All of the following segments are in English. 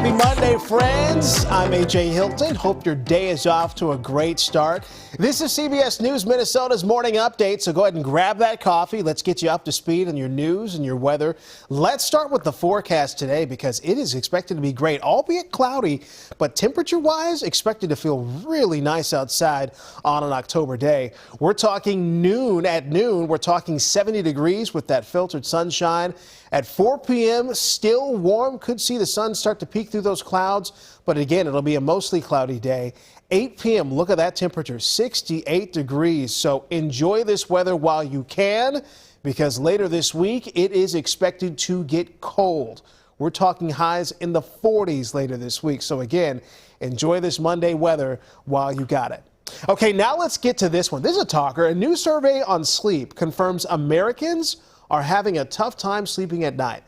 Happy Monday, friends. I'm AJ Hilton. Hope your day is off to a great start. This is CBS News Minnesota's morning update, so go ahead and grab that coffee. Let's get you up to speed on your news and your weather. Let's start with the forecast today because it is expected to be great, albeit cloudy, but temperature-wise, expected to feel really nice outside on an October day. We're talking noon. At noon, we're talking 70 degrees with that filtered sunshine. At 4 p.m., still warm. Could see the sun start to peek through those clouds, but again, it'll be a mostly cloudy day. 8 p.m., look at that temperature, 68 degrees. So enjoy this weather while you can, because later this week, it is expected to get cold. We're talking highs in the 40s later this week. So again, enjoy this Monday weather while you got it. Okay, now let's get to this one. This is a talker. A new survey on sleep confirms Americans are having a tough time sleeping at night.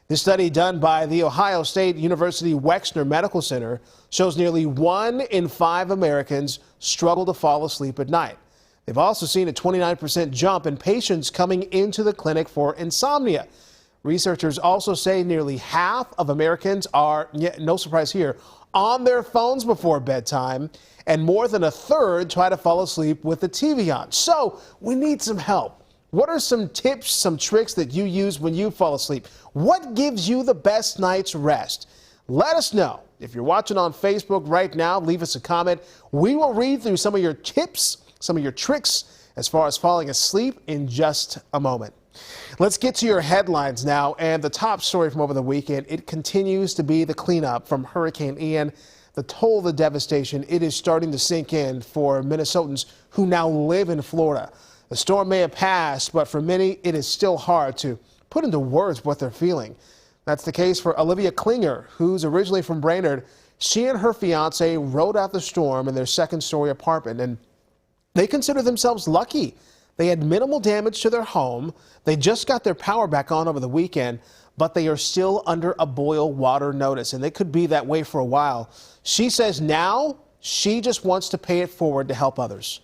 This study done by the Ohio State University Wexner Medical Center shows nearly 1 in 5 Americans struggle to fall asleep at night. They've also seen a 29% jump in patients coming into the clinic for insomnia. Researchers also say nearly half of Americans are, no surprise here, on their phones before bedtime, and more than a third try to fall asleep with the TV on. So we need some help. What are some tips, some tricks that you use when you fall asleep? What gives you the best night's rest? Let us know. If you're watching on Facebook right now, leave us a comment. We will read through some of your tips, some of your tricks as far as falling asleep in just a moment. Let's get to your headlines now. And the top story from over the weekend, it continues to be the cleanup from Hurricane Ian. The toll of the devastation, it is starting to sink in for Minnesotans who now live in Florida. The storm may have passed, but for many, it is still hard to put into words what they're feeling. That's the case for Olivia Klinger, who's originally from Brainerd. She and her fiance rode out the storm in their second-story apartment, and they consider themselves lucky. They had minimal damage to their home. They just got their power back on over the weekend, but they are still under a boil water notice, and they could be that way for a while. She says now she just wants to pay it forward to help others.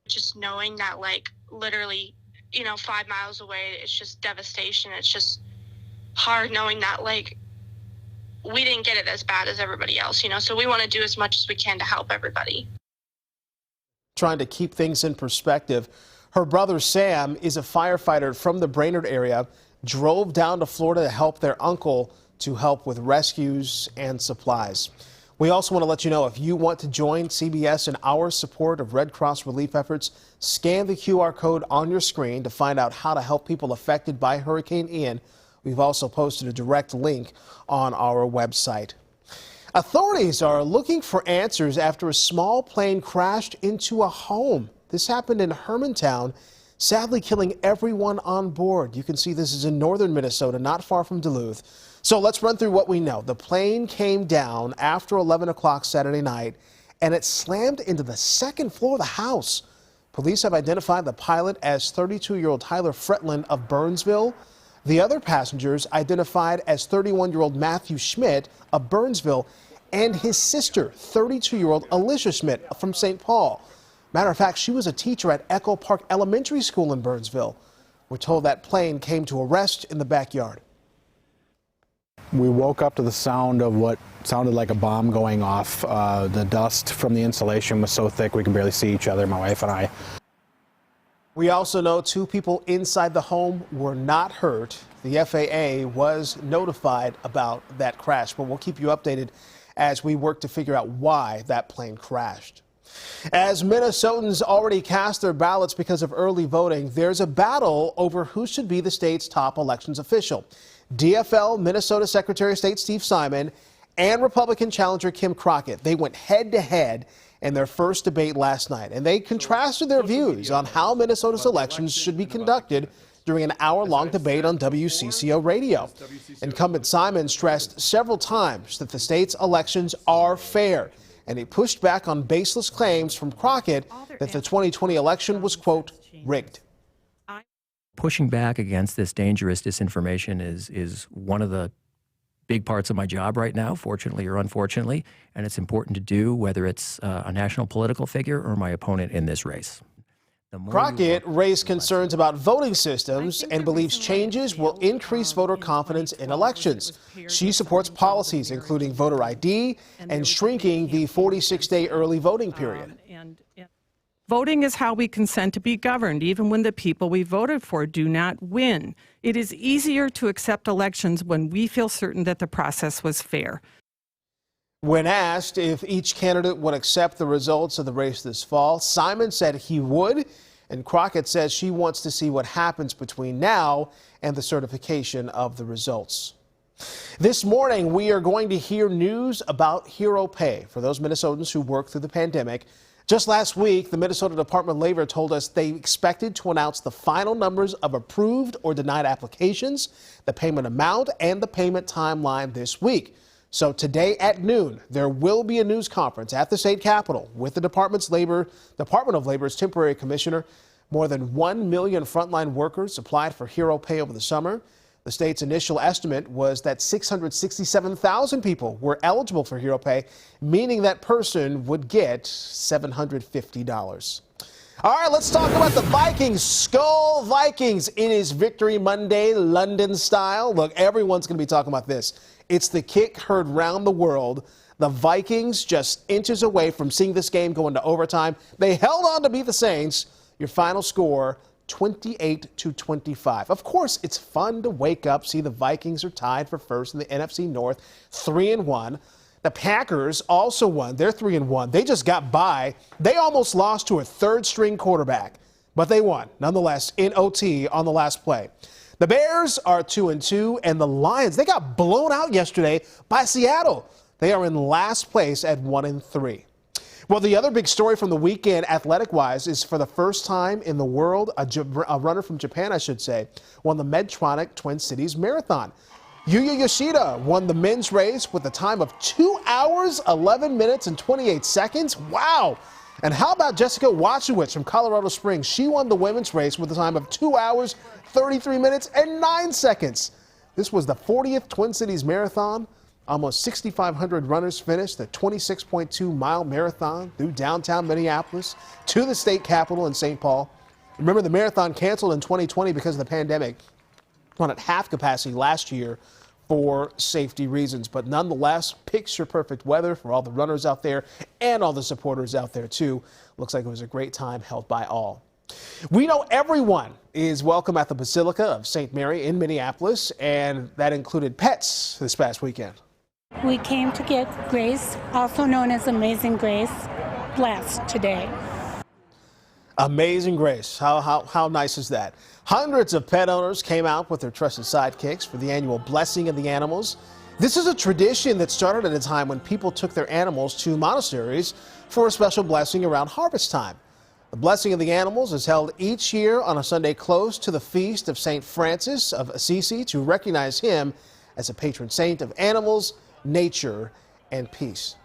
Just knowing that, like, literally, 5 miles away, it's just devastation. It's just hard knowing that, like, we didn't get it as bad as everybody else, so we want to do as much as we can to help everybody. Trying to keep things in perspective, her brother Sam is a firefighter from the Brainerd area, drove down to Florida to help their uncle to help with rescues and supplies. We also want to let you know if you want to join CBS in our support of Red Cross relief efforts, scan the QR code on your screen to find out how to help people affected by Hurricane Ian. We've also posted a direct link on our website. Authorities are looking for answers after a small plane crashed into a home. This happened in Hermantown, sadly killing everyone on board. You can see this is in northern Minnesota, not far from Duluth. So let's run through what we know. The plane came down after 11 o'clock Saturday night, and it slammed into the second floor of the house. Police have identified the pilot as 32-year-old Tyler Fretland of Burnsville. The other passengers identified as 31-year-old Matthew Schmidt of Burnsville and his sister, 32-year-old Alicia Schmidt from St. Paul. Matter of fact, she was a teacher at Echo Park Elementary School in Burnsville. We're told that plane came to a rest in the backyard. We woke up to the sound of what sounded like a bomb going off. The dust from the insulation was so thick we could barely see each other, my wife and I. We also know 2 people inside the home were not hurt. The FAA was notified about that crash, but we'll keep you updated as we work to figure out why that plane crashed. As Minnesotans already cast their ballots because of early voting, there's a battle over who should be the state's top elections official. DFL Minnesota Secretary of State Steve Simon and Republican challenger Kim Crockett. They went head-to-head in their first debate last night, and they contrasted their views on how Minnesota's elections should be conducted during an hour-long debate on WCCO radio. Incumbent Simon stressed several times that the state's elections are fair, and he pushed back on baseless claims from Crockett that the 2020 election was, quote, rigged. Pushing back against this dangerous disinformation is one of the big parts of my job right now, fortunately or unfortunately, and it's important to do whether it's a national political figure or my opponent in this race. The more you Crockett look, raised the less concerns about voting systems and believes changes will increase voter confidence in elections. She supports policies including voter ID and shrinking the 46-day early voting period. Voting is how we consent to be governed, even when the people we voted for do not win. It is easier to accept elections when we feel certain that the process was fair. When asked if each candidate would accept the results of the race this fall, Simon said he would, and Crockett says she wants to see what happens between now and the certification of the results. This morning, we are going to hear news about hero pay for those Minnesotans who worked through the pandemic. Just last week, the Minnesota Department of Labor told us they expected to announce the final numbers of approved or denied applications, the payment amount, and the payment timeline this week. So today at noon, there will be a news conference at the state capitol with the Department of Labor's temporary commissioner. More than 1 million frontline workers applied for hero pay over the summer. The state's initial estimate was that 667,000 people were eligible for hero pay, meaning that person would get $750. All right, let's talk about the Vikings. Skull Vikings. It is Victory Monday, London style. Look, everyone's going to be talking about this. It's the kick heard round the world. The Vikings just inches away from seeing this game go into overtime. They held on to beat the Saints. Your final score, 28-25. Of course, it's fun to wake up, see the Vikings are tied for first in the NFC North, 3-1. The Packers also won. They're 3-1. They just got by. They almost lost to a third-string quarterback, but they won, nonetheless, in OT on the last play. The Bears are 2-2, and the Lions, they got blown out yesterday by Seattle. They are in last place at 1-3. Well, the other big story from the weekend, athletic-wise, is for the first time in the world, a runner from Japan, I should say, won the Medtronic Twin Cities Marathon. Yuya Yoshida won the men's race with a time of 2 hours, 11 minutes, and 28 seconds. Wow! And how about Jessica Wachowicz from Colorado Springs? She won the women's race with a time of 2 hours, 33 minutes, and 9 seconds. This was the 40th Twin Cities Marathon. Almost 6,500 runners finished the 26.2-mile marathon through downtown Minneapolis to the state capitol in St. Paul. Remember, the marathon canceled in 2020 because of the pandemic. Run at half capacity last year for safety reasons. But nonetheless, picture-perfect weather for all the runners out there and all the supporters out there, too. Looks like it was a great time held by all. We know everyone is welcome at the Basilica of St. Mary in Minneapolis, and that included pets this past weekend. We came to get Grace, also known as Amazing Grace, blessed today. Amazing Grace. How nice is that? Hundreds of pet owners came out with their trusted sidekicks for the annual Blessing of the Animals. This is a tradition that started at a time when people took their animals to monasteries for a special blessing around harvest time. The Blessing of the Animals is held each year on a Sunday close to the feast of St. Francis of Assisi to recognize him as a patron saint of animals, nature, and peace.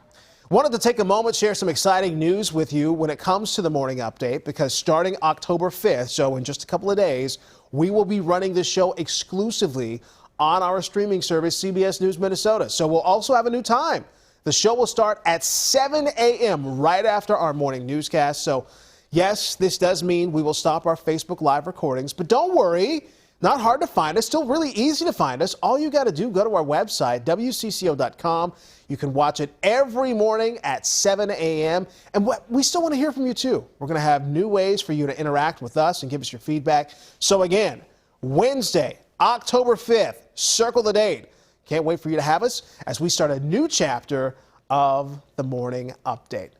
Wanted to take a moment, share some exciting news with you when it comes to the morning update, because starting October 5th, so in just a couple of days, we will be running this show exclusively on our streaming service, CBS News Minnesota. So we'll also have a new time. The show will start at 7 a.m. right after our morning newscast. So yes, this does mean we will stop our Facebook Live recordings, but don't worry. Not hard to find us, still really easy to find us. All you got to do, go to our website, WCCO.com. You can watch it every morning at 7 a.m. And we still want to hear from you, too. We're going to have new ways for you to interact with us and give us your feedback. So again, Wednesday, October 5th, circle the date. Can't wait for you to have us as we start a new chapter of the morning update.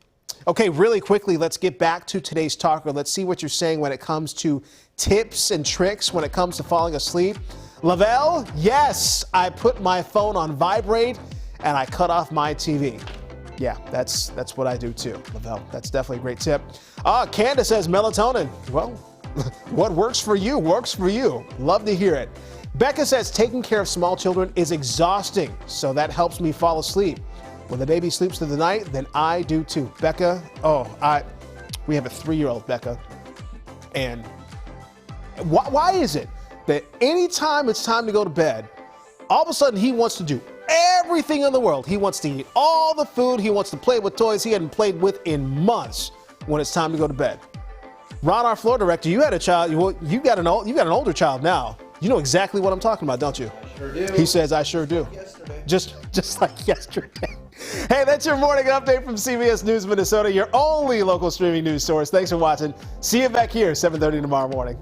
Okay, really quickly, let's get back to today's talker. Let's see what you're saying when it comes to tips and tricks when it comes to falling asleep. Lavelle, yes, I put my phone on vibrate and I cut off my TV. Yeah, that's what I do too, Lavelle. That's definitely a great tip. Candace says melatonin. Well, what works for you works for you. Love to hear it. Becca says taking care of small children is exhausting, so that helps me fall asleep. When the baby sleeps through the night, then I do too. Becca, we have a 3-year-old, Becca. And why is it that anytime it's time to go to bed, all of a sudden he wants to do everything in the world? He wants to eat all the food. He wants to play with toys he hadn't played with in months when it's time to go to bed. Ron, our floor director, you had a child. Well, you got an older child now. You know exactly what I'm talking about, don't you? Sure do. He says, I sure do. Yesterday. Just like yesterday. Hey, that's your morning update from CBS News Minnesota, your only local streaming news source. Thanks for watching. See you back here 7:30 tomorrow morning.